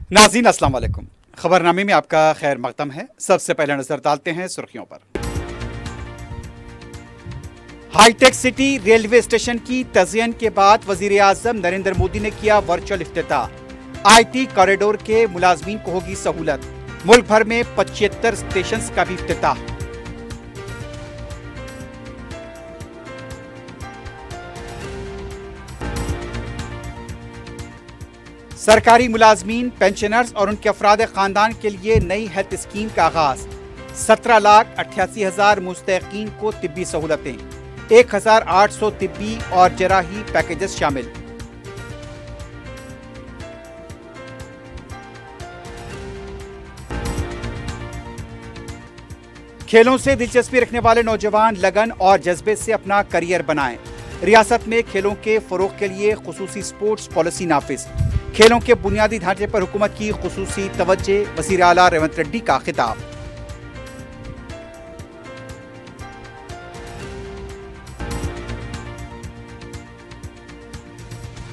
नाज़रीन अस्सलाम वालेकुम। खबरनामे में आपका खैर मकदम है। सबसे पहले नजर डालते हैं सुर्खियों पर। हाईटेक सिटी रेलवे स्टेशन की तज़यीन के बाद वज़ीर आज़म नरेंद्र मोदी ने किया वर्चुअल इफ्तिताह। IT कॉरिडोर के मुलाजमीन को होगी सहूलत। मुल्क भर में 75 स्टेशन का भी इफ्तिताह। सरकारी मुलाजमीन, पेंशनर्स और उनके अफराद खानदान के लिए नई हेल्थ स्कीम का आगाज। 17,88,000 मुस्तहिकीन को तिब्बी सहूलतें, 1,800 तिब्बी और जराही पैकेजेस शामिल। खेलों से दिलचस्पी रखने वाले नौजवान लगन और जज्बे से अपना करियर बनाएं। रियासत में खेलों के फरोग के लिए खुसूसी स्पोर्ट्स पॉलिसी नाफिज। खेलों के बुनियादी ढांचे पर हुकूमत की खुसूसी तवज्जो, वज़ीर आला रेवंत रेड्डी का खिताब।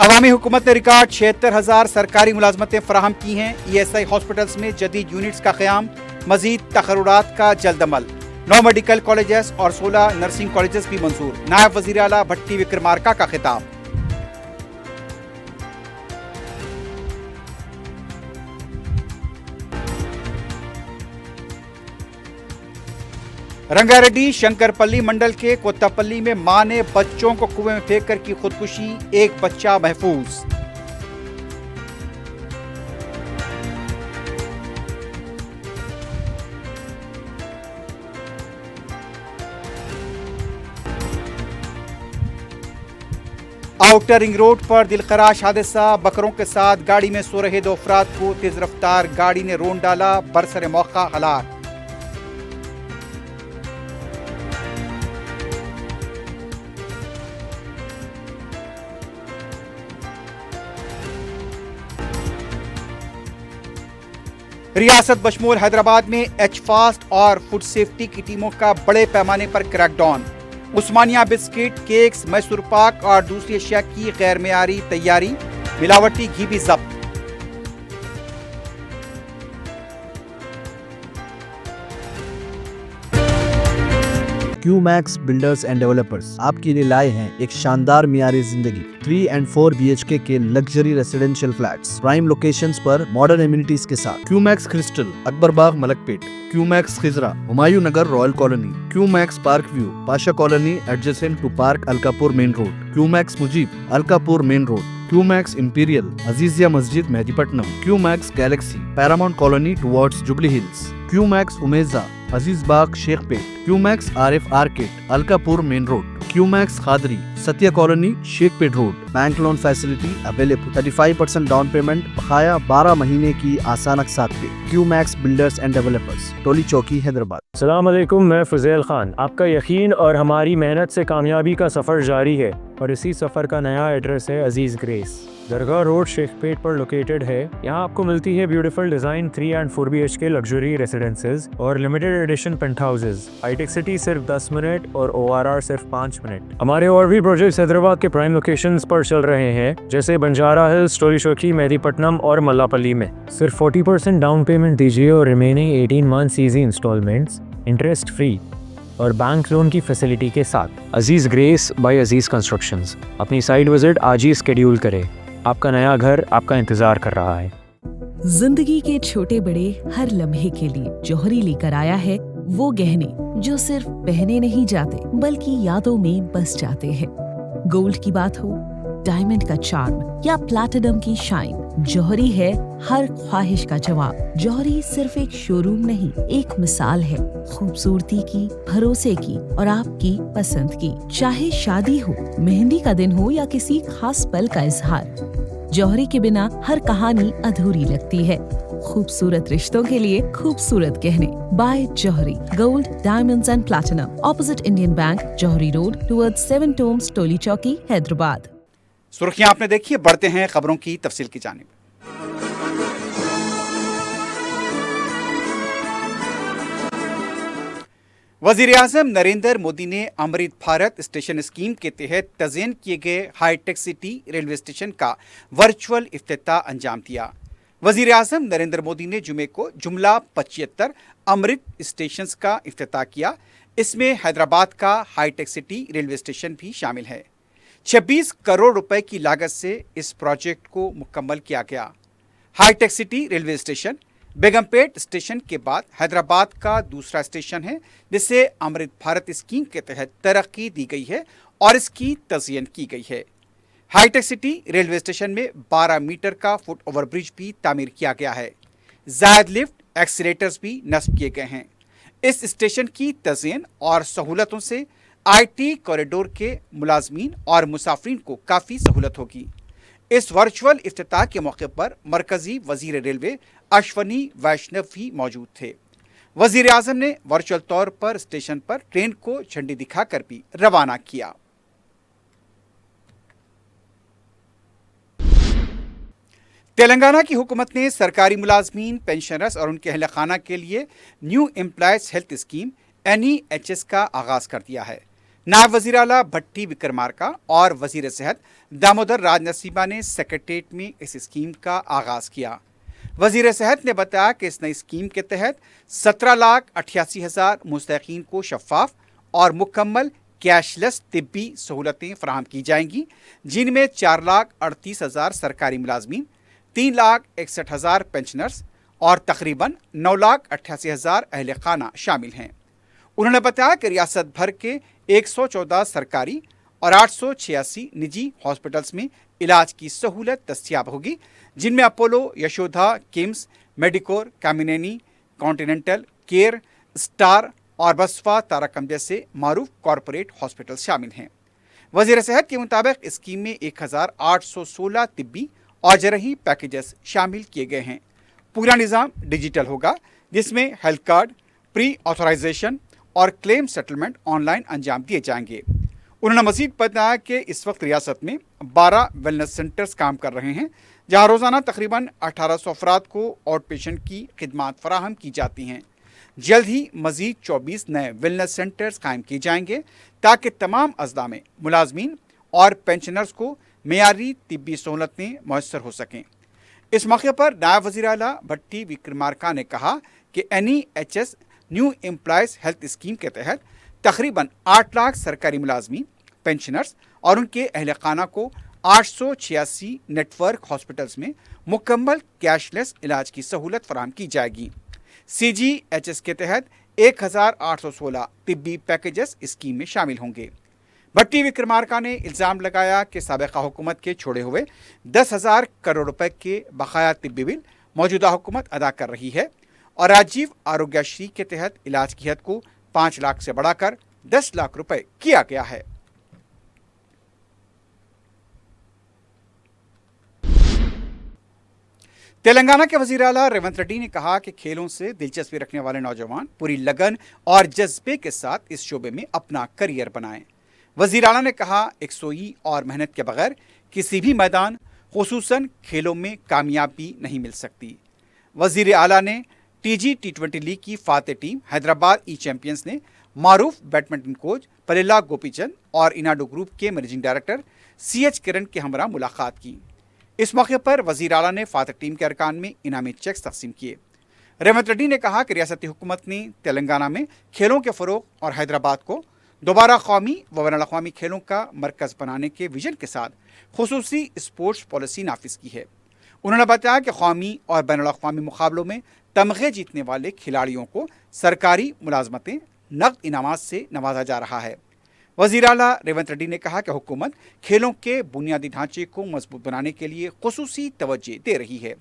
अवामी हुकूमत ने रिकॉर्ड 76,000 सरकारी मुलाजमतें फराहम की हैं। ESI हॉस्पिटल्स में जदीद यूनिट्स का क़याम, मजीद तकर्रुरात का जल्द अमल। 9 मेडिकल कॉलेजेस और 16 नर्सिंग कॉलेजेस भी मंजूर। नायब वज़ीर आला भट्टी विक्रमार्का का खिताब। रंगारेड्डी शंकरपल्ली मंडल के कोत्तापल्ली में मां ने बच्चों को कुएं में फेंक कर की खुदकुशी, एक बच्चा महफूज। आउटर रिंग रोड पर दिलखराश हादसा, बकरों के साथ गाड़ी में सो रहे 2 अफराद को तेज रफ्तार गाड़ी ने रोन डाला, बरसरे मौका हलाक। रियासत बशमूल हैदराबाद में H-Fast और फूड सेफ्टी की टीमों का बड़े पैमाने पर क्रैकडाउन। उस्मानिया बिस्किट, केक्स, मैसूर पाक और दूसरी अशिया की गैर मेयारी तैयारी, मिलावटी घी भी जब्त। क्यूमैक्स बिल्डर्स एंड डेवलपर्स आपके लिए लाए हैं एक शानदार मियारी जिंदगी। 3 and 4 BHK के luxury residential flats prime locations पर मॉडर्न एमिनिटीज के साथ। Qmax crystal, Akbarbagh, Malakpet. Qmax Khizra, Humayun Nagar, royal colony. Qmax park view, Pasha colony adjacent to park Alkapur main road. Qmax Mujeeb, Alkapur main road. Qmax imperial, Azizia Masjid, Mehdipatnam. Qmax galaxy, paramount colony towards Jubilee Hills. Qmax Umeja, Aziz Bagh, Shaikpet. Qmax Arif arcade, Alkapur main road. Qmax Khadri, Satya colony, Shaikpet road. Bank loan facility available. 35% down payment, बकाया 12 महीने की आसान अक़सात पे। QMax builders and developers, टोली चौकी, हैदराबाद। अस्सलाम वालेकुम, मैं फुज़ैल खान। आपका यकीन और हमारी मेहनत से कामयाबी का सफ़र जारी है और इसी सफ़र का नया एड्रेस है अजीज़ ग्रेस, दरगाह रोड, शेखपेट पर लोकेटेड है। यहाँ आपको मिलती है beautiful design 3 and 4 BHK luxury residences और limited edition penthouses. Hitech city सिर्फ 10 मिनट और ORR सिर्फ 5 मिनट। हमारे और भी प्रोजेक्ट्स हैदराबाद के प्राइम लोकेशंस पर चल रहे हैं, जैसे बंजारा हिल्स, टोली चौकी, मेहदीपट्टनम और मल्लापल्ली में। सिर्फ 40% डाउन पेमेंट दीजिए और remaining 18 months easy instalments interest free और बैंक लोन की फैसिलिटी के साथ। Aziz grace by Aziz constructions. अपनी साइट विजिट आज ही स्केड्यूल करें। आपका नया घर आपका इंतजार कर रहा है। जिंदगी के छोटे बड़े हर लम्हे के लिए जौहरी लेकर आया है वो गहने जो सिर्फ पहने नहीं जाते बल्कि यादों में बस जाते हैं। गोल्ड की बात हो, डायमंड का चार्म या प्लैटिनम की शाइन, जौहरी है हर ख्वाहिश का जवाब। जौहरी सिर्फ एक शोरूम नहीं, एक मिसाल है खूबसूरती की, भरोसे की और आपकी पसंद की। चाहे शादी हो, मेहंदी का दिन हो या किसी खास पल का इजहार, जौहरी के बिना हर कहानी अधूरी लगती है। खूबसूरत रिश्तों के लिए खूबसूरत गहने by Jauhari, gold, diamonds and platinum, opposite Indian bank, Jauhari road, towards 7 tombs, Toli Chowki, Hyderabad. सुर्खियां आपने देखी, बढ़ते हैं खबरों की तफसील की जानिब। वज़ीर-ए-आज़म नरेंद्र मोदी ने अमृत भारत स्टेशन स्कीम के तहत तज़यीन किए गए हाईटेक सिटी रेलवे स्टेशन का वर्चुअल इफ्तिताह अंजाम दिया। वजीर आजम नरेंद्र मोदी ने जुमे को जुमला 75 अमृत स्टेशंस का इफ्तिताह किया। इसमें हैदराबाद का हाईटेक सिटी रेलवे स्टेशन भी शामिल है। 26 करोड़ रुपए की लागत से इस प्रोजेक्ट को मुकम्मल किया गया। हाईटेक city railway station Begumpet station के बाद हैदराबाद का दूसरा स्टेशन है, जिसे अमृत भारत स्कीम के तहत तरक्की दी गई है और इसकी तज़यीन की गई है। हाईटेक सिटी रेलवे स्टेशन में 12 मीटर का फुट ओवरब्रिज भी तामीर किया गया है। जायद लिफ्ट एक्सीलेटर्स भी नस्ब किए गए हैं। इस स्टेशन की तज़यीन और सहूलतों से IT कॉरिडोर के मुलाजमीन और मुसाफिरीन को काफ़ी सहूलत होगी। इस वर्चुअल इफ्तिताह के मौके पर मरकजी वजीर रेलवे अश्वनी वैष्णव भी मौजूद थे। वजीर आजम ने वर्चुअल तौर पर स्टेशन पर ट्रेन को झंडी दिखाकर भी रवाना किया। तेलंगाना की हुकूमत ने सरकारी मुलाजमीन, पेंशनर्स और उनके अहल खाना के लिए new employees health scheme NEHS का आगाज कर दिया है। नायब वजीर आला भट्टी विक्रमार्का और वजीर सेहत दामोदर राज नरसिम्हा ने सेक्रेटेरिएट में इस स्कीम का आगाज किया। वजीर सेहत ने बताया कि इस नई स्कीम के तहत 17,88,000 मुस्तहिकीन को शफाफ और मुकम्मल कैशलेस तिब्बी सहूलतें फराहम की जाएंगी, जिनमें 4,38,000 सरकारी मुलाजमीन, 3,61,000 पेंशनर्स और तकरीबन 9,88,000 अहल खाना शामिल हैं। उन्होंने बताया कि रियासत भर के 114 सरकारी और 886 निजी हॉस्पिटल्स में इलाज की सहूलत दस्तियाब होगी, जिनमें Apollo, Yashoda, KIMS, Medicore, Kamineni, continental, care, star और बसफा तारकम जैसे मारूफ कॉरपोरेट हॉस्पिटल शामिल हैं। वजीर सेहत के मुताबिक स्कीम में 1,816 तिब्बी और जरही पैकेजेस शामिल किए गए हैं। पूरा निज़ाम डिजिटल होगा, जिसमें हेल्थ कार्ड, प्री ऑथराइजेशन और क्लेम सेटलमेंट ऑनलाइन अंजाम दिए जाएंगे। उन्होंने मजीद बताया कि इस वक्त रियासत में 12 वेलनेस सेंटर्स काम कर रहे हैं, जहां रोज़ाना तकरीबन 1800 अफराद को आउट पेशेंट की खिदमात फराहम की जाती हैं। जल्द ही मजीद 24 नए वेलनेस सेंटर्स कायम किए जाएंगे, ताकि तमाम अजला में मुलाजमीन और पेंशनर्स को मेयारी तिब्बी सहूलतें मैसर हो सकें। इस मौके पर नायब वज़ीर आला भट्टी विक्रमार्का ने कहा कि NEHS new employees health scheme के तहत तकरीबन 8 लाख सरकारी मुलाजमीन, पेंशनर्स और उनके अहल खाना को 886 नेटवर्क हॉस्पिटल्स में मुकम्मल कैशलेस इलाज की सहूलत फराहम की जाएगी। CGHS के तहत 1,816 तिब्बी पैकेजेस स्कीम में शामिल होंगे। भट्टी विक्रमार्का ने इल्ज़ाम लगाया कि साबिक़ा हुकूमत के छोड़े हुए 10,000 करोड़ रुपए के बकाया तिब्बी बिल मौजूदा हुकूमत अदा कर रही है और राजीव आरोग्यश्री के तहत इलाज की हद को 5 लाख से बढ़ाकर 10 लाख रुपए किया गया है। तेलंगाना के वजीर आला रेवंत रेड्डी ने कहा कि खेलों से दिलचस्पी रखने वाले नौजवान पूरी लगन और जज्बे के साथ इस शोबे में अपना करियर बनाएं। वजीर आला ने कहा, एकसोई और मेहनत के बगैर किसी भी मैदान, खुसूसन खेलों में कामयाबी नहीं मिल सकती। वजीर आला ने TG T20 लीग की फातेह टीम हैदराबाद चैंपियंस ने मारूफ बैडमिंटन कोच पलेला गोपीचंद और इनाडो ग्रुप के मैनेजिंग डायरेक्टर CH किरण के हमरा मुलाकात की। इस मौके पर वजीर आला ने फातेह टीम के अरकान में इनामी चेक्स तकसीम किए। रेवंत रेड्डी ने कहा कि रियासती हुकूमत ने तेलंगाना में खेलों के फ़रोग और हैदराबाद को दोबारा कौमी व बैनुल-अक़वामी खेलों का मरकज़ बनाने के विजन के साथ खुसूसी स्पोर्ट्स पॉलिसी नाफिज की है। उन्होंने बताया कि कौमी और बैनुल-अक़वामी मुकाबलों में तमगे जीतने वाले खिलाड़ियों को सरकारी मुलाजमतें, नकद इनामात से नवाजा जा रहा है। वज़ीर आला रेवंत रेड्डी ने कहा कि हुकूमत खेलों के बुनियादी ढांचे को मजबूत बनाने के लिए खुसूसी तवज्जो दे रही है।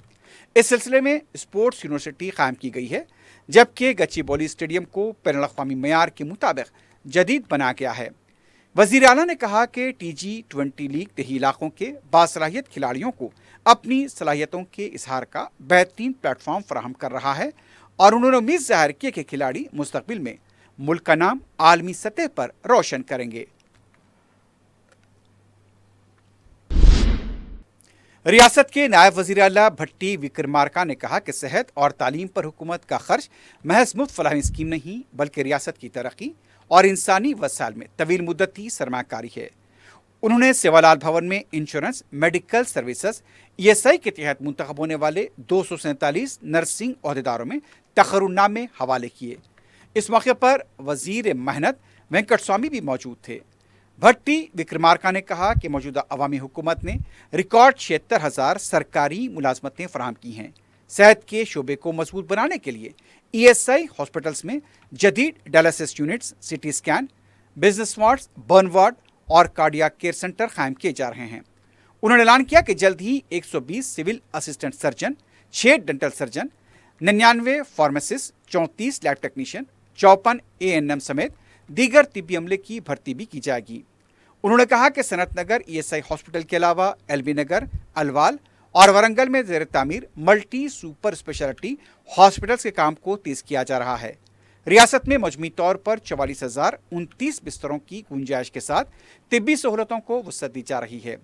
इस सिलसिले में स्पोर्ट्स यूनिवर्सिटी कायम की गई है, जबकि गच्चीबौली स्टेडियम को बैनुल-अक़वामी मेयार के मुताबिक जदीद बनाया गया है। वज़ीर आला ने कहा कि TG20 लीग देही इलाकों के बासलाहियत खिलाड़ियों को अपनी सलाहियतों के इजहार का बेहतरीन प्लेटफॉर्म फराहम कर रहा है और उन्होंने उम्मीद ज़ाहिर की कि खिलाड़ी मुस्तकबिल में मुल्क का नाम आलमी सतह पर रोशन करेंगे। रियासत के नायब वज़ीर आला भट्टी विक्रमार्का ने कहा कि सेहत और तालीम पर हुकूमत का खर्च महज मुफ्त फलाही स्कीम नहीं, बल्कि रियासत की तरक्की और इंसानी वसाइल में तवील मुद्दती सरमाकारी है। उन्होंने सेवालाल भवन में इंश्योरेंस, मेडिकल सर्विसेज, ESI के तहत मुंतखब होने वाले 247 नर्सिंग अहदेदारों में तकर्रुरनामे हवाले किए। इस मौके पर वजीर मेहनत वेंकट स्वामी भी मौजूद थे। भट्टी विक्रमार्का ने कहा कि मौजूदा अवामी हुकूमत ने रिकॉर्ड 76,000 सरकारी मुलाजमतें फराहम की हैं। सेहत के शोबे को मजबूत बनाने के लिए ESI हॉस्पिटल्स में जदीद dialysis units, CT scan, business wards, burn ward और कार्डियाक केयर सेंटर कायम किए जा रहे हैं। उन्होंने ऐलान किया कि जल्द ही 120 civil assistant surgeon, 6 dental surgeon, 99 pharmacist, 34 lab technician, 54 ANM समेत दीगर तिब्बी अमले की भर्ती भी की जाएगी। उन्होंने कहा कि सनत नगर ESI हॉस्पिटल के अलावा LB नगर, अलवाल और वरंगल में ज़ेर तामीर मल्टी सुपर स्पेशलिटी हॉस्पिटल्स के काम को तेज किया जा रहा है। रियासत में मजमूई तौर पर 44,029 बिस्तरों की गुंजाइश के साथ तिब्बी सहूलतों को वसअत दी जा रही है।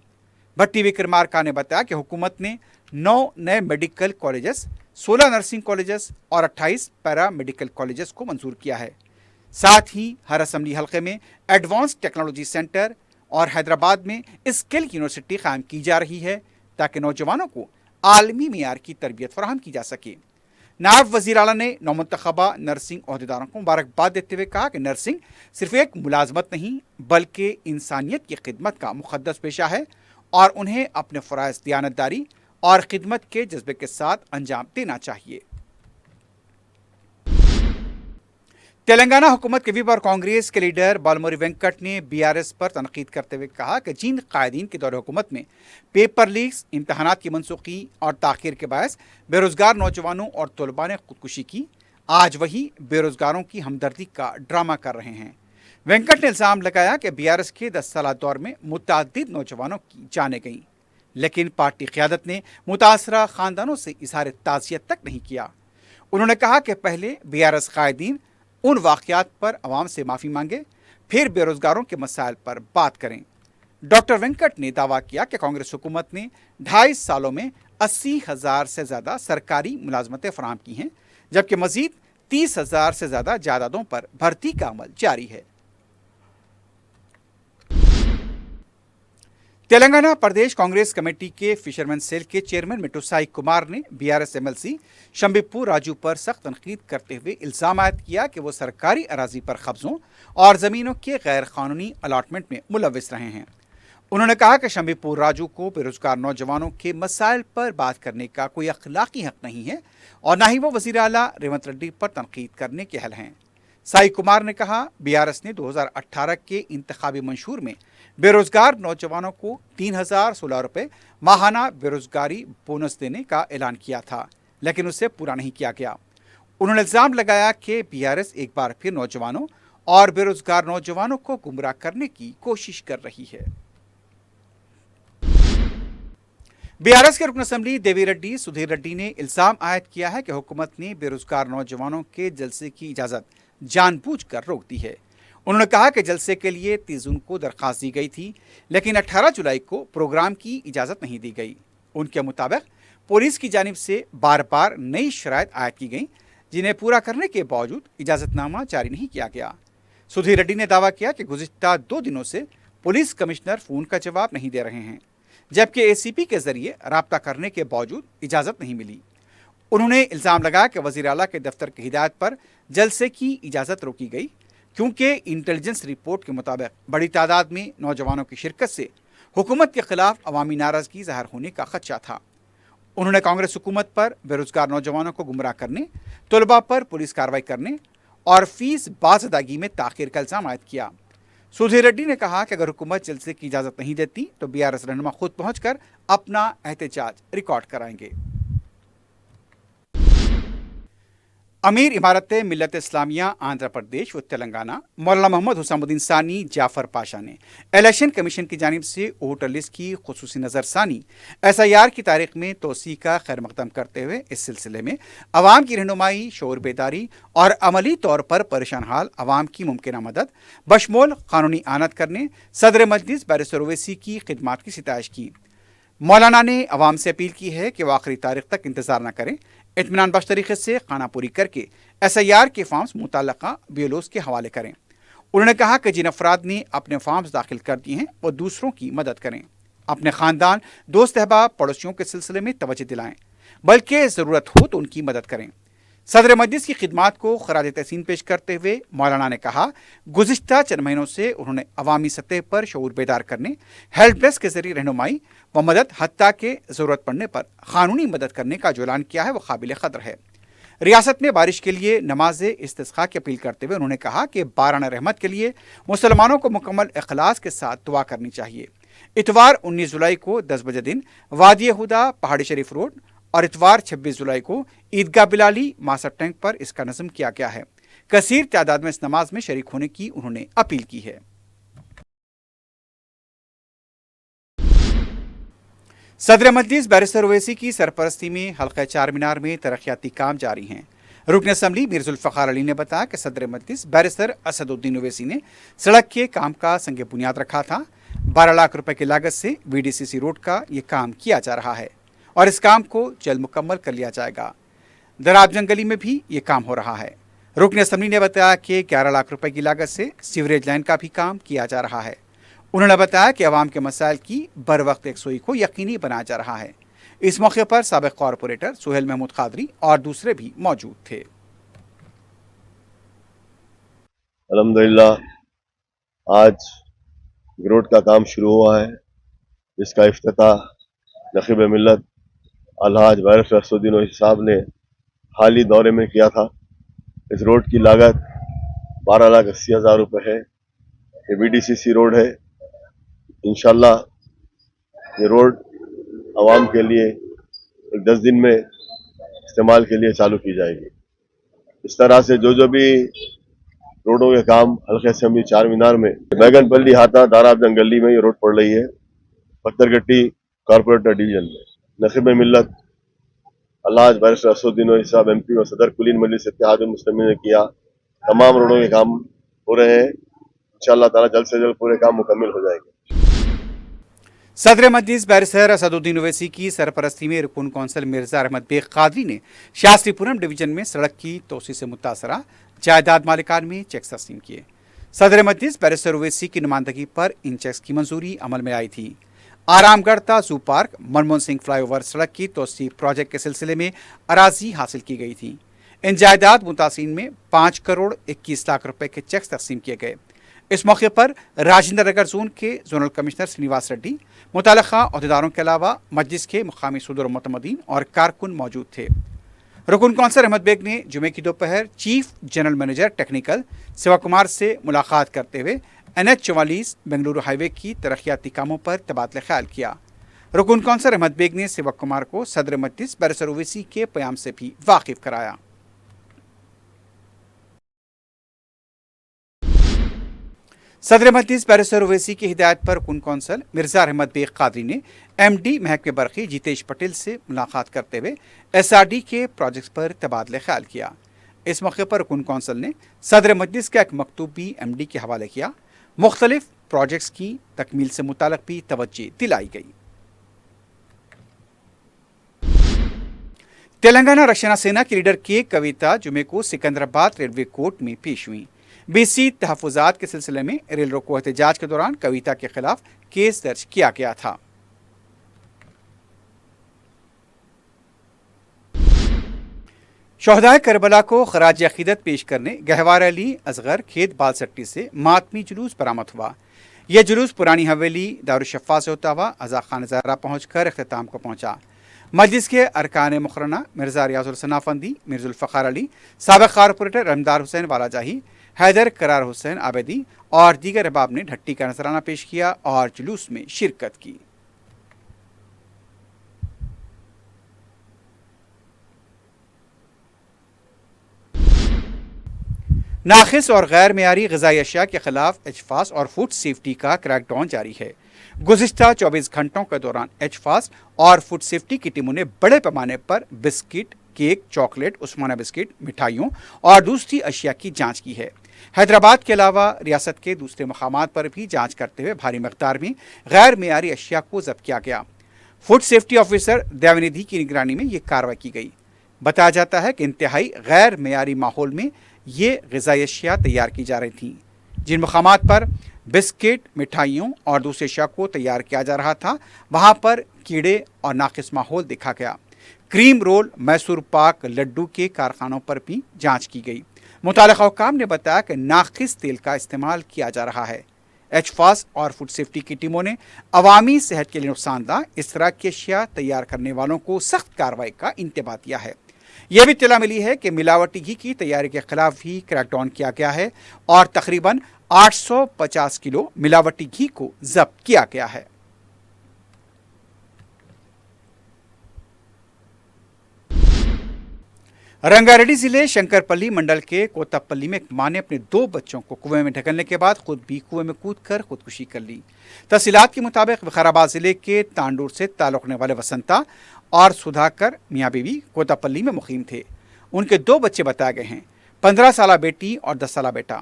भट्टी विक्रमार्का ने बताया कि हुकूमत ने 9 नए मेडिकल कॉलेजेस, 16 नर्सिंग कॉलेजेस और 28 पैरा मेडिकल कॉलेजेस को मंजूर किया है। साथ ही हर असम्बली हल्के में एडवांस टेक्नोलॉजी सेंटर और हैदराबाद में स्किल यूनिवर्सिटी कायम की जा रही है ताकि नौजवानों को आलमी मियार की तरबियत फराहम की जा सके। नायब वज़ीर आला ने नौमुंतखबा नर्सिंग अहदेदारों को मुबारकबाद देते हुए कहा कि नर्सिंग सिर्फ एक मुलाजमत नहीं बल्कि इंसानियत की खिदमत का मुक़द्दस पेशा है और उन्हें अपने फ़राइज़ दियानतदारी और खिदमत के जज्बे के साथ अंजाम देना चाहिए। तेलंगाना हुकूमत के विप और कांग्रेस के लीडर बालमुरी वेंकट ने BRS पर तनकीद करते हुए कहा कि जिन कायदीन के दौरे हुकूमत में पेपर लीक्स, इम्तहानात की मनसूखी और ताख़ीर के बायस बेरोज़गार नौजवानों और तलबा ने खुदकुशी की, आज वही बेरोज़गारों की हमदर्दी का ड्रामा कर रहे हैं। वेंकट ने इल्ज़ाम लगाया कि BRS के 10 साला दौर में मुतअद्दिद नौजवानों की जानें गईं, लेकिन पार्टी क़यादत ने मुतासरा ख़ानदानों से इज़हार ताज़ियत तक नहीं किया। उन्होंने कहा कि पहले BRS कायदीन उन वाक़यात पर अवाम से माफ़ी मांगे, फिर बेरोज़गारों के मसाइल पर बात करें। डॉक्टर वेंकट ने दावा किया कि कांग्रेस हुकूमत ने 2.5 सालों में 80,000 से ज़्यादा सरकारी मुलाजमतें फराहम की हैं, जबकि मज़ीद 30,000 से ज़्यादा जायदादों पर भर्ती का अमल जारी है। तेलंगाना प्रदेश कांग्रेस कमेटी के फिशरमैन सेल के चेयरमैन मिट्टू कुमार ने BRS MLC शंबिप्पू राजू पर सख्त तनकीद करते हुए इल्ज़ाम आयद किया कि वो सरकारी अराजी पर कब्ज़ों और ज़मीनों के गैर कानूनी अलाटमेंट में मुलविस रहे हैं। उन्होंने कहा कि शंबिप्पू राजू को बेरोज़गार नौजवानों के मसाइल पर बात करने का कोई अखलाकी हक़ नहीं है और न ही वो वज़ीर आला रेवंत रेड्डी पर तनकीद करने के अहल हैं। साई कुमार ने कहा BRS ने 2018 के इंतखाबी मंशूर में बेरोज़गार नौजवानों को 3,016 रुपये माहाना बेरोज़गारी बोनस देने का ऐलान किया था, लेकिन उसे पूरा नहीं किया गया। उन्होंने इल्ज़ाम लगाया कि BRS एक बार फिर नौजवानों और बेरोज़गार नौजवानों को गुमराह करने की कोशिश कर रही है। BRS के रुकन असम्बली देवी रेड्डी सुधीर रेड्डी ने इल्ज़ाम आयद किया है कि हुकूमत ने बेरोज़गार नौजवानों के जलसे की इजाज़त जानबूझकर रोक दी है। उन्होंने कहा कि जलसे के लिए 30 जून को दरख्वास्त दी गई थी, लेकिन 18 जुलाई को प्रोग्राम की इजाज़त नहीं दी गई। उनके मुताबिक पुलिस की जानिब से बार बार नई शराइत आयद की गई, जिन्हें पूरा करने के बावजूद इजाज़तनामा जारी नहीं किया गया। सुधीर रेड्डी ने दावा किया कि गुज़िश्ता 2 दिनों से पुलिस कमिश्नर फ़ोन का जवाब नहीं दे रहे हैं, जबकि ACP के ज़रिए रब्ता करने के बावजूद इजाज़त नहीं मिली। उन्होंने इल्ज़ाम लगाया कि वज़ीर आला के दफ्तर की हिदायत पर जलसे की इजाज़त रोकी गई, क्योंकि इंटेलिजेंस रिपोर्ट के मुताबिक बड़ी तादाद में नौजवानों की शिरकत से हुकूमत के खिलाफ अवामी नाराज़गी ज़ाहिर होने का खदशा था। उन्होंने कांग्रेस हुकूमत पर बेरोज़गार नौजवानों को गुमराह करने, तलबा पर पुलिस कार्रवाई करने और फीस बाज़ अदायगी में ताख़ीर का इल्ज़ाम आयद किया। सुधीर रेड्डी ने कहा कि अगर हुकूमत जलसे की इजाज़त नहीं देती तो BRS रहनुमा खुद पहुँचकर अपना एहतजाज रिकॉर्ड कराएंगे। अमीर इमारत मिल्लत इस्लामिया आंध्र प्रदेश व तेलंगाना मौलाना मोहम्मद हुसैनुद्दीन सानी जाफ़र पाशा ने इलेक्शन कमीशन की जानिब से वोटर लिस्ट की खुसूसी नज़रसानी SIR की तारीख में तोसी का खैर मकदम करते हुए इस सिलसिले में अवाम की रहनुमाई, शऊर बेदारी और अमली तौर पर परेशान हाल अवाम की मुमकिन मदद बशमूल कानूनी आनत करने सदर मजलिस बैरिस्टर ओवैसी की खिदमात की सिताइश की। मौलाना ने अवाम से अपील की है कि वह आखिरी तारीख तक इंतज़ार न करें, इत्मीनान बख्श तरीके से खाना पूरी करके SIR के फॉर्म्स मुतल्लका BLOs के हवाले करें। उन्होंने कहा कि जिन अफराद ने अपने फॉर्म्स दाखिल कर दिए हैं वो दूसरों की मदद करें। अपने खानदान, दोस्त अहबाब, पड़ोसियों के सिलसिले में तवज्जो दिलाएं, बल्कि ज़रूरत हो तो उनकी मदद करें। सदर मजलिस की खिदमात को खराज तहसीन पेश करते हुए मौलाना ने कहा, गुज़िश्ता चंद महीनों से उन्होंने अवामी सतह पर शऊर बेदार करने, हेल्प डेस्क के जरिए रहनुमाई व मदद, हत्ता के ज़रूरत पड़ने पर क़ानूनी मदद करने का जो ऐलान किया है वह काबिल क़द्र है। रियासत में बारिश के लिए नमाज इस्तिस्क़ा की अपील करते हुए उन्होंने कहा कि बाराना रहमत के लिए मुसलमानों को मुकम्मल इखलास के साथ दुआ करनी चाहिए। इतवार 19 जुलाई को 10 बजे दिन वादी हुदा, पहाड़ी शरीफ रोड और इतवार 26 जुलाई को ईदगाह बिलाली, मासर टैंक पर इसका नज़म किया गया है। कसीर तादाद में इस नमाज में शरीक होने की उन्होंने अपील की है। सदर मजलिस बैरिस्टर ओवैसी की सरपरस्ती में हल्का चार मीनार में तरक्याती काम जारी हैं। रुकन असम्बली मीर जुल्फ़िकार अली ने बताया कि सदर मजलिस बैरिस्टर असदुद्दीन ओवैसी ने सड़क के काम का संग बुनियाद रखा था। 12 लाख रुपए की लागत से VDCC रोड का ये काम किया जा रहा है और इस काम को जल्द मुकम्मल कर लिया जाएगा। दराब जंगली में भी ये काम हो रहा है। रुकन असम्बली ने बताया कि 11 लाख रुपए की लागत से सीवरेज लाइन का भी काम किया जा रहा है। उन्होंने बताया कि अवाम के मसाइल की बर वक्त यकसुई को यकीनी बनाया जा रहा है। इस मौके पर साबिक़ कॉरपोरेटर सुहेल महमूद कादरी और दूसरे भी मौजूद थे। अल्हम्दुलिल्लाह आज रोड का काम शुरू हुआ है, जिसका इफ्तिताह नखीब मिल्लत अलहाज बैरिस्टर असदुद्दीन ओवैसी साहब ने हाल ही दौरे में किया था। इस रोड की लागत 12,80,000 रुपये है। ये VDCC रोड है। इंशाल्लाह ये रोड आवाम के लिए 10 दिन में इस्तेमाल के लिए चालू की जाएगी। इस तरह से जो भी रोडों के काम हल्के असेंबली चार मीनार में, बैगनपल्ली हाथा दाराब जंगली में ये रोड पड़ रही है, पत्थरगट्टी कॉर्पोरेटर डिवीजन में। नखीब मिल्लत अलहाज बैरिस्टर असदुद्दीन ओवैसी साहब MP और सदर कुलीन मजलिस इत्तेहादुल मुस्लिमीन ने किया। तमाम रोडों के काम हो रहे हैं। इंशाअल्लाह ताला जल्द से जल्द पूरे काम मुकम्मल हो जाएंगे। सदर मजलिस बैरिस्टर असदुद्दीन ओवैसी की सरपरस्ती में रुकन कौंसल मिर्जा अहमद बेग कादरी ने शास्त्रीपुरम डिवीजन में सड़क की तोसी से मुतासरा जायदाद मालिकान में चेक्स तस्लीम किए। सदर मजलिस बैरिस्टर ओवैसी की नुमाइंदगी पर इन चेक्स की मंजूरी अमल में आई थी। आरामगढ़ ता zoo park, Manmohan Singh flyover सड़क की तोसी प्रोजेक्ट के सिलसिले में अराजी हासिल की गई थी। इन जायदाद मुतासिन में 5 करोड़ 21 लाख रुपए के चेक्स तकसीम किए गए। इस मौके पर राजेंद्र नगर जोन के जोनल कमिश्नर श्रीनिवास रेड्डी, मुतल्लिका अहदेदारों के अलावा मजलिस के मुकामी सदर मुतमदीन और कारकुन मौजूद थे। रुकन कौंसल अहमद बेग ने जुमे की दोपहर chief general manager technical Shiva Kumar से मुलाकात करते हुए NH44 बेंगलुरु हाईवे की तरक्याती कामों पर तबादला ख्याल किया। रुकन कौंसल अहमद बेग ने शिवा कुमार को सदर मजलिस बैरिस्टर ओवैसी के प्याम से भी वाकिफ कराया। सदर मजलिस बैरिस्टर ओवैसी की हिदायत पर रुकन कौंसल मिर्जा अहमद बेग कादरी ने MD महकमे बरखी जितेश पटेल से मुलाकात करते हुए SRD के प्रोजेक्ट्स पर तबादला ख्याल किया। इस मौके पर रुकन कौंसल ने सदर मजलिस का एक मकतूब भी MD के हवाले किया। मुख्तलिफ प्रोजेक्ट्स की तकमील से मुताल्लिक़ भी तवज्जो दिलाई गई। तेलंगाना रक्षणा सेना की लीडर के कविता जुमे को सिकंदराबाद रेलवे कोर्ट में पेश हुई। BC तहफ़्फ़ुज़ात के सिलसिले में रेल रोको एहतजाज के दौरान कविता के खिलाफ केस दर्ज किया गया था। शोहदाए करबला को खराज अकीदत पेश करने गहवार अली असगर खेत बालसट्टी से मातमी जुलूस बरामद हुआ। यह जुलूस पुरानी हवेली दारुशफ़ा से होता हुआ अज़ा खान ज़हरा पहुँचकर अख्ताम को पहुँचा। मजलिस के अरकान मुकर्रना मिर्ज़ा रियाजुल सना फंदी, मीर जुल्फ़िकार अली, साबिक़ कॉरपोरेटर रमदार हुसैन वालाजाही, हैदर करार हुसैन आबेदी और दीगर अहबाब ने ढट्टी का नजराना पेश किया और जुलूस में शिरकत की। नाखिस और गैर मेयारी ग़िज़ाई अशिया के खिलाफ एचफास और फूड सेफ्टी का क्रैकडाउन जारी है। गुज़िश्ता 24 घंटों के दौरान एचफास और फूड सेफ्टी की टीमों ने बड़े पैमाने पर बिस्किट, केक, चॉकलेट, उस्माना बिस्किट, मिठाइयों और दूसरी अशिया की जांच की है। हैदराबाद के अलावा रियासत के दूसरे मकामात पर भी जांच करते हुए भारी मकदार में गैर मेयारी अशिया को जब्त किया गया। फूड सेफ्टी ऑफिसर दयानिधि की निगरानी में ये कार्रवाई की गई। बताया जाता है कि इंतहाई गैर मेयारी माहौल में ये ग़िज़ाई अशिया तैयार की जा रही थी। जिन मकामात पर बिस्किट, मिठाइयों और दूसरी अशिया को तैयार किया जा रहा था, वहां पर कीड़े और नाकिस माहौल देखा गया। क्रीम रोल, मैसूर पाक, लड्डू के कारखानों पर भी जांच की गई। मुतालिका हुक्काम ने बताया कि नाकिस तेल का इस्तेमाल किया जा रहा है। एचफास और फूड सेफ्टी की टीमों ने अवामी सेहत के लिए नुकसानदा इस तरह की अशिया तैयार करने वालों को सख्त कार्रवाई का इंतबाह दिया है। यह भी इत्तला मिली है कि मिलावटी घी की तैयारी के खिलाफ भी क्रैकडाउन किया गया है और तकरीबन 850 किलो मिलावटी घी को जब्त किया गया है। रंगारेड्डी जिले शंकरपल्ली मंडल के कोतापल्ली में एक मां ने अपने 2 बच्चों को कुएं में ढकलने के बाद खुद भी कुएं में कूदकर खुदकुशी कर ली। तफसीलात के मुताबिक विकाराबाद जिले के तांडूर से ताल्लुक रखने वाले वसंता और सुधाकर मियाँ बीवी कोतापल्ली में मुकीम थे। उनके 2 बच्चे बताए गए हैं, 15 साला बेटी और 10 साला बेटा।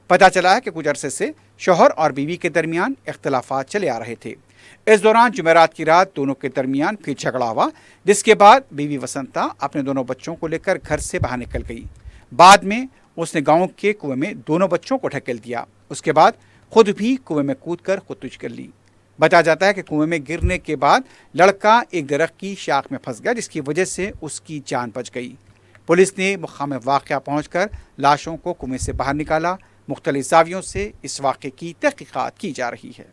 पता चला है कि कुछ अरसे से शौहर और बीवी के दरमियान इख्तलाफात चले आ रहे थे। इस दौरान जुमेरात की रात दोनों के दरमियान फिर झगड़ा हुआ, जिसके बाद बीवी वसंता अपने दोनों बच्चों को लेकर घर से बाहर निकल गई। बाद में उसने गांव के कुएं में दोनों बच्चों को ढकेल दिया। उसके बाद खुद भी कुएं में कूदकर खुदकुशी कर ली। बताया जाता है कि कुएं में गिरने के बाद लड़का एक दरख्त की शाख में फंस गया, जिसकी वजह से उसकी जान बच गई। पुलिस ने मुकाम वाक़या पहुंचकर लाशों को कुएं से बाहर निकाला। मुख्तलिफ जावियों से इस वाक़े की तहकीकात की जा रही है।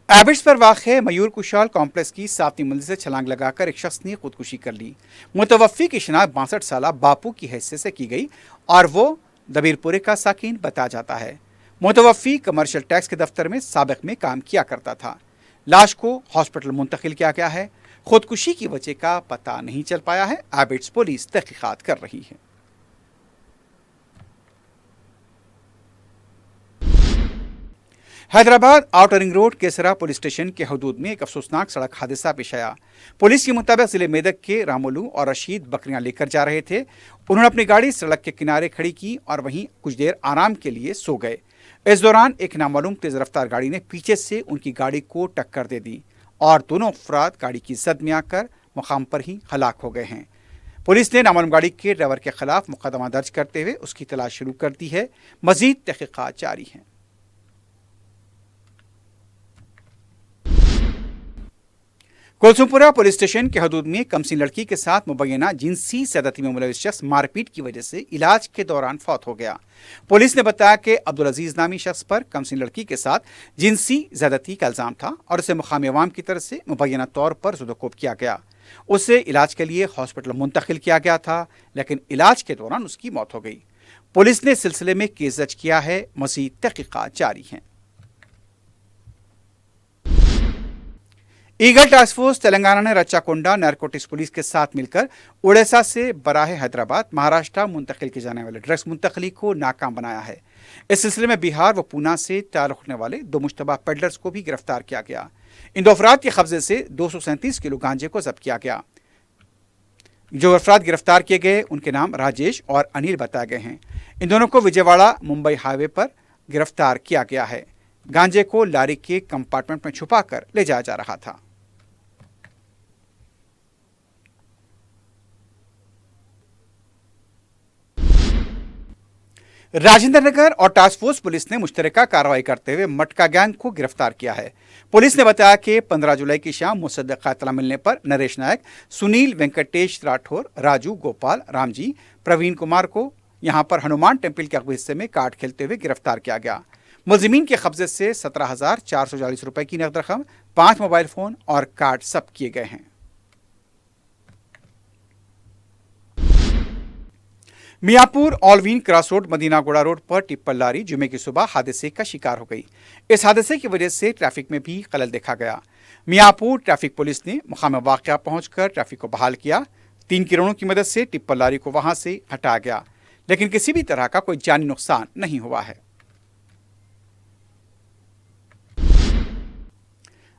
एबिट्स पर वाक़े मयूर कुशाल कॉम्प्लेक्स की 7वीं मंजिल से छलांग लगाकर एक शख्स ने खुदकुशी कर ली। मुतवफ़्फ़ी की शिनाख्त 62 साला बापू की हैसियत से की गई और वो दबीरपुरे का साकिन बताया जाता है। मुतवफ़्फ़ी कमर्शियल टैक्स के दफ्तर में साबिक़ में काम किया करता था। लाश को हॉस्पिटल मुंतकिल किया गया है। खुदकुशी की वजह का पता नहीं चल पाया है। एबिट्स पुलिस तहकीकात कर रही है। हैदराबाद आउटर रिंग रोड केसरा पुलिस स्टेशन के हदूद में एक अफसोसनाक सड़क हादसा पेश आया। पुलिस के मुताबिक जिले मेदक के रामोलू और रशीद बकरियां लेकर जा रहे थे। उन्होंने अपनी गाड़ी सड़क के किनारे खड़ी की और वहीं कुछ देर आराम के लिए सो गए। इस दौरान एक नामालूम तेज रफ्तार गाड़ी ने पीछे से उनकी गाड़ी को टक्कर दे दी और दोनों अफराद गाड़ी की जद में आकर मकाम पर ही हलाक हो गए हैं। पुलिस ने नामालूम गाड़ी के ड्राइवर के खिलाफ मुकदमा दर्ज करते हुए उसकी तलाश शुरू कर दी है। मजीद तहकीकात जारी हैं। कोलसुमपुरा पुलिस स्टेशन के हदूद में कमसिन लड़की के साथ मुबैना जिनसी ज्यादती में मुलविस शख्स मारपीट की वजह से इलाज के दौरान फौत हो गया। पुलिस ने बताया कि अब्दुल अजीज नामी शख्स पर कमसिन लड़की के साथ जिनसी ज्यादती का इल्जाम था और उसे मुकामी अवाम की तरफ से मुबैना तौर पर ज़ुदोकोब किया गया। उसे इलाज के लिए हॉस्पिटल मुंतकिल किया गया था, लेकिन इलाज के दौरान उसकी मौत हो गई। पुलिस ने इस सिलसिले में केस दर्ज किया है। मज़ीद तहकीकात जारी हैं। ईगल टास्क फोर्स तेलंगाना ने रच्चाकोंडा नारकोटिक्स पुलिस के साथ मिलकर उड़ीसा से बराह हैदराबाद महाराष्ट्र मुंतकिल किए जाने वाले ड्रग्स मुंतकली को नाकाम बनाया है। इस सिलसिले में बिहार व पूना से ताल्लुक़ रखने वाले 2 मुश्तबा पेडलर्स को भी गिरफ्तार किया गया। इन 2 अफराद के कब्जे से 237 किलो गांजे को जब्त किया गया। जो अफराद गिरफ्तार किए गए उनके नाम राजेश और अनिल बताए गए हैं। इन दोनों को विजयवाड़ा मुंबई हाईवे पर गिरफ्तार किया गया है। गांजे को लारी के कंपार्टमेंट में छुपाकर ले जाया जा रहा था। राजेंद्र नगर और टास्क फोर्स पुलिस ने मुश्तरका कार्रवाई करते हुए मटका गैंग को गिरफ्तार किया है। पुलिस ने बताया कि 15 जुलाई की शाम मुसद्दक़ इत्तला मिलने पर नरेश नायक, सुनील वेंकटेश राठौर, राजू, गोपाल, रामजी, प्रवीण कुमार को यहां पर हनुमान टेम्पल के अगले हिस्से में कार्ड खेलते हुए गिरफ्तार किया गया। मुलजिमीन के कब्जे से 17,440 रुपए की नकद रकम, 5 मोबाइल फोन और कार्ड जब्त किए गए हैं। मियापुर ऑलवीन क्रॉस रोड मदीनागोड़ा रोड पर टिप्पर लारी जुमे की सुबह हादसे का शिकार हो गई। इस हादसे की वजह से ट्रैफिक में भी खलल देखा गया। मियापुर ट्रैफिक पुलिस ने मुकाम वाक़या पहुंचकर ट्रैफिक को बहाल किया। 3 किरणों की मदद से टिप्पर लारी को वहां से हटाया गया, लेकिन किसी भी तरह का कोई जानी नुकसान नहीं हुआ है।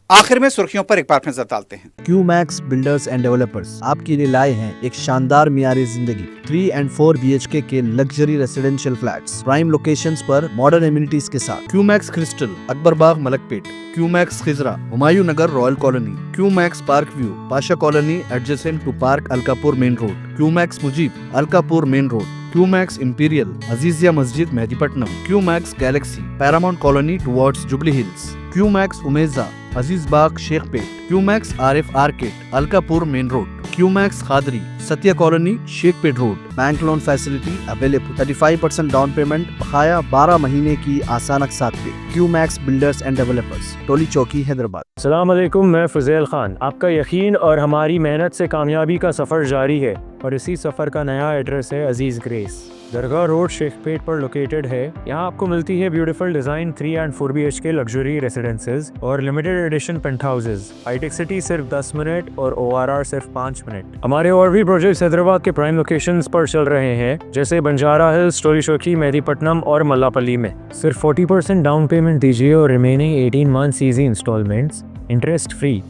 आखिर में सुर्खियों पर एक बार फिर नजर डालते हैं। क्यूमैक्स बिल्डर्स एंड डेवलपर्स आपके लिए लाए हैं एक शानदार मियारी जिंदगी 3 and 4 BHK के luxury residential flats prime locations पर मॉडर्न एमिनिटीज के साथ। Qmax crystal Akbarbagh Malakpet, Qmax Khizra Humayun Nagar royal colony, Qmax park view Pasha colony adjacent to park Alkapur main road, Qmax Mujeeb Alkapur main road, Qmax imperial Azizia Masjid Mehdipatnam, Qmax galaxy paramount colony towards Jubilee Hills, Qmax Umeja Aziz Bagh Shaikpet, Qmax RF arcade Alkapur main road, Qmax Khadri Satya colony Shaikpet road. Bank loan facility available, 35% down payment बकाया 12 महीने की आसान अक़सात पे। QMax builders and developers, टोली चौकी हैदराबाद। अस्सलाम वालेकुम, मैं फुज़ैल खान। आपका यकीन और हमारी मेहनत से कामयाबी का सफ़र जारी है और इसी सफ़र का नया एड्रेस है अजीज़ ग्रेस। दरगाह रोड शेखपेट पर लोकेटेड है। यहाँ आपको मिलती है beautiful design 3 and 4 BHK luxury residences और limited edition penthouses. Hitech city सिर्फ 10 मिनट और ORR सिर्फ 5 मिनट। हमारे और भी प्रोजेक्ट्स हैदराबाद के प्राइम लोकेशंस पर चल रहे हैं, जैसे बंजारा हिल्स, टोली चौकी, मेहदीपट्टनम और मल्लापल्ली में। सिर्फ 40% डाउन पेमेंट दीजिए और remaining 18 months easy instalments interest free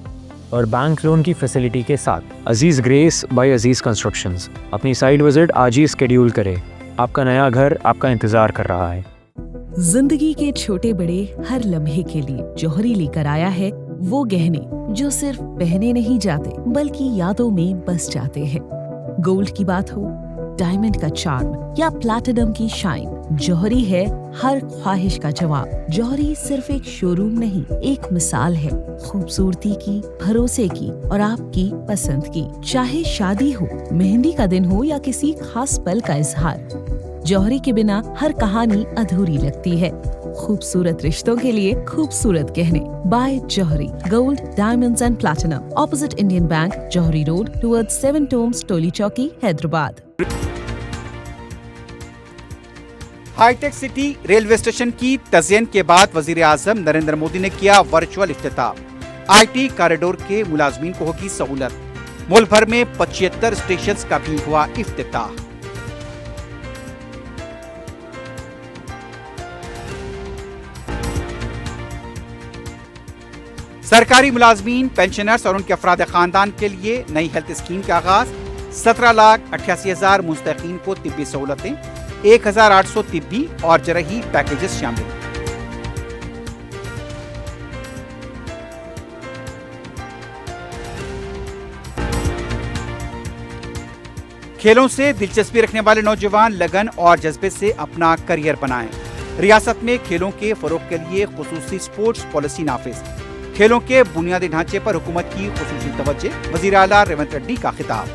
और बैंक लोन की फैसिलिटी के साथ। Aziz grace by Aziz constructions. अपनी साइट विजिट आज ही स्केड्यूल करें। आपका नया घर आपका इंतजार कर रहा है। जिंदगी के छोटे बड़े हर लम्हे के लिए जौहरी लेकर आया है वो गहने जो सिर्फ पहने नहीं जाते बल्कि यादों में बस जाते हैं। गोल्ड की बात हो, डायमंड का चार्म या प्लैटिनम की शाइन, जौहरी है हर ख्वाहिश का जवाब। जौहरी सिर्फ एक शोरूम नहीं, एक मिसाल है खूबसूरती की, भरोसे की और आपकी पसंद की। चाहे शादी हो, मेहंदी का दिन हो या किसी खास पल का इजहार, जौहरी के बिना हर कहानी अधूरी लगती है। खूबसूरत रिश्तों के लिए खूबसूरत गहने by Jauhari. Gold, diamonds and platinum, opposite Indian bank, Jauhari road towards 7 tombs, Toli Chowki, Hyderabad. Hitech city railway station की तज़यीन के बाद वजीर आजम नरेंद्र मोदी ने किया वर्चुअल इफ्तिताह। IT कॉरिडोर के मुलाजमीन को होगी सहूलत। मुल्क भर में 75 स्टेशन का भी हुआ इफ्तिताह। सरकारी मुलाजमीन, पेंशनर्स और उनके अफराद खानदान के लिए नई हेल्थ स्कीम का आगाज। 17,88,000 मुस्तकीन को तिब्बी सहूलतें, 1,800 तिब्बी और जरही पैकेजेस शामिल। खेलों से दिलचस्पी रखने वाले नौजवान लगन और जज्बे से अपना करियर बनाएं। रियासत में खेलों के फरोग के लिए खुसूसी स्पोर्ट्स पॉलिसी नाफिज। खेलों के बुनियादी ढांचे पर हुकूमत की खुसूसी तवज्जो, वज़ीर आला रेवंत रेड्डी का खिताब।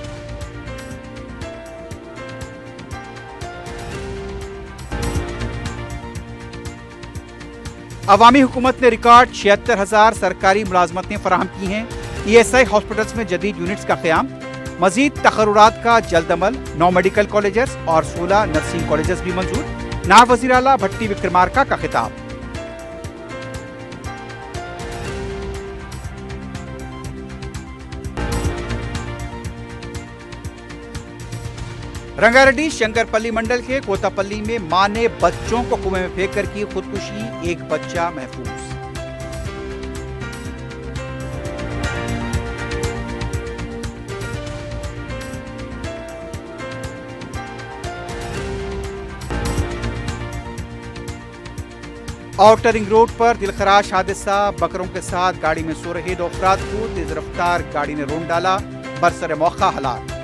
अवामी हुकूमत ने रिकॉर्ड 76,000 सरकारी मुलाजमतें फराहम की हैं। ESI हॉस्पिटल्स में जदीद यूनिट्स का क़याम। मजीद तखर्रुरात का जल्द अमल। 9 मेडिकल कॉलेजेस और 16 नर्सिंग कॉलेजेस भी मंजूर। नायब वज़ीर आला भट्टी विक्रमार्का का खिताब। रंगारेड्डी शंकरपल्ली मंडल के कोतापल्ली में मां ने बच्चों को कुएं में फेंक कर की खुदकुशी, एक बच्चा महफूज। आउटर रिंग रोड पर दिलखराश हादसा, बकरों के साथ गाड़ी में सो रहे 2 अफराद को तेज रफ्तार गाड़ी ने रोन डाला, बरसर मौका हलाक।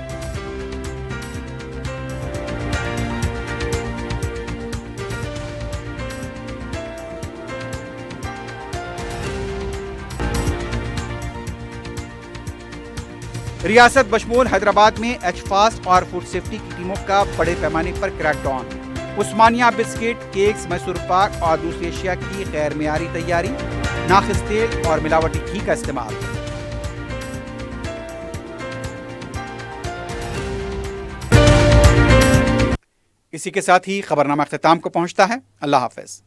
रियासत बशमूल हैदराबाद में एचफास्ट और फूड सेफ्टी की टीमों का बड़े पैमाने पर क्रैकडाउन। उस्मानिया बिस्किट, केक्स, मैसूर पाक और दूसरी एशिया की गैर मियारी तैयारी, नाखिस तेल और मिलावटी घी का इस्तेमाल। इसी के साथ ही खबरनामा अख्तिताम को पहुंचता है। अल्लाह हाफिज।